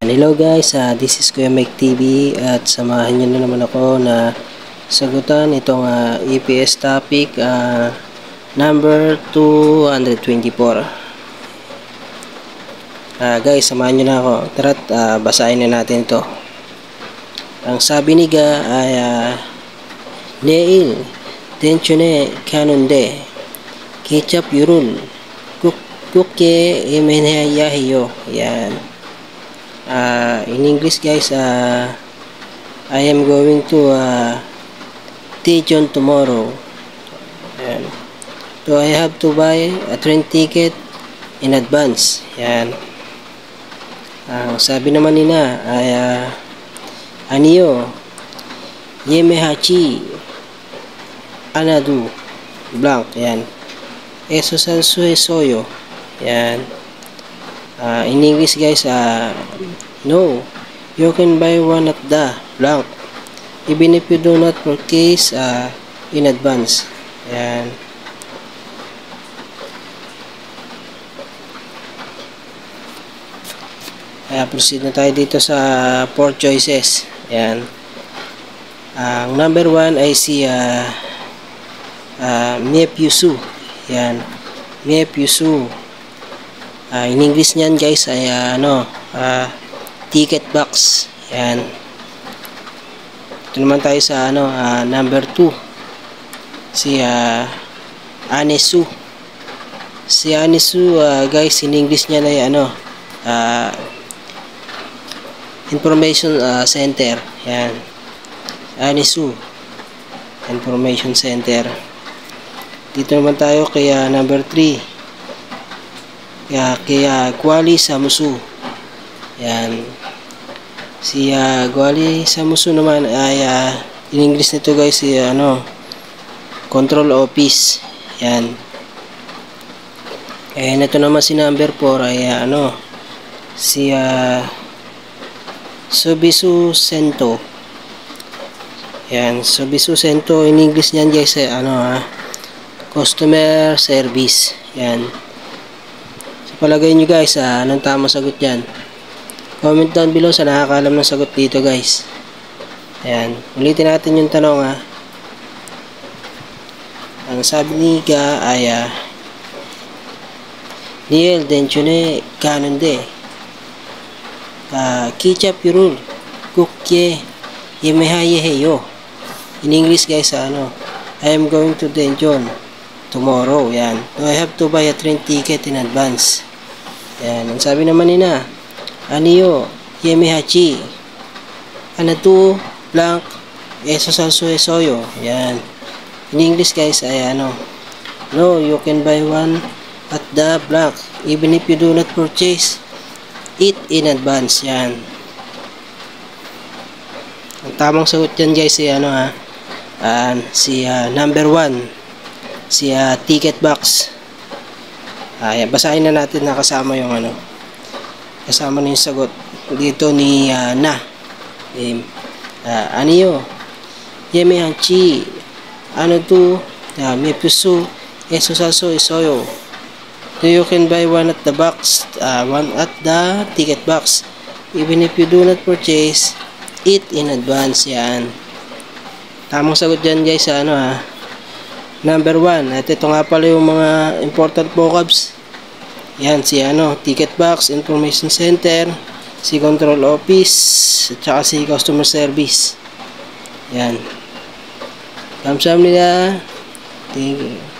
Hello guys, this is Kuya Mike TV at samahan nyo na naman ako na sagutan itong EPS topic number 224. Guys, samahan nyo na ako. Tara't basahin na natin ito. Ang sabi ni Ga ay Neil Tenchune Kanunde Ketchup Yurul Kukke Emenhayahiyo. Yan. In English guys, I am going to Daejeon tomorrow. Ayan. So I have to buy a train ticket in advance. Yan. Sabi naman nina ay Aniyo Yemehachi Anadu blank. Yan. Eso sansu soyo. Yan. In English guys, no, you can buy one at the blank even if you do not purchase in advance. Ayan. Proceed na tayo dito sa 4 choices. Ayan. Ang number 1 ay si Miepyusu. Ayan. Miepyusu. In English niyan guys ay ticket box. Yan. Ito naman tayo sa number 2. Si Anesu. Si Anesu guys, in English niyan ay information center. Yan. Anesu Information Center. Dito naman tayo kay number 3. Kaya Gwali Samusu. Yan. Si Gwali Samusu naman ay in English nito guys si control office. Yan. Ito naman si number 4 ay si Subisu Sento. Yan, Subisu Sento in English niyan guys ay customer service. Yan. Palagay nyo guys, anong tamang sagot yan? Comment down below sa nakakaalam ng sagot dito guys. Ayan, ulitin natin yung tanong Ang sabi ni Ga ay Neil Tenchune Kanunde Ketchup Yurul Kukke Yemehayeheyo. In English guys, I am going to Daejeon tomorrow. Yan. So I have to buy a train ticket in advance. Yan. Ang sabi naman nina, Aniyo Yemehachi Anatu blank Eso salso soyo. Yan. In English guys ay no, you can buy one at the blank even if you do not purchase it in advance. Yan. Ang tamang sagot yan guys ay si number 1. Si ticket box. Ayan, basahin na natin na kasama yung kasama na yung sagot dito ni Aniyo Yemehachi Miepyusu Eso salso soyo. So you can buy one at the box, one at the ticket box even if you do not purchase it in advance. Yan. Tamang sagot dyan guys number 1. At ito nga pala yung mga important vocabs. Yan, si ticket box, information center, si control office, at saka si customer service. Yan. Kamsahamnida. Thank you.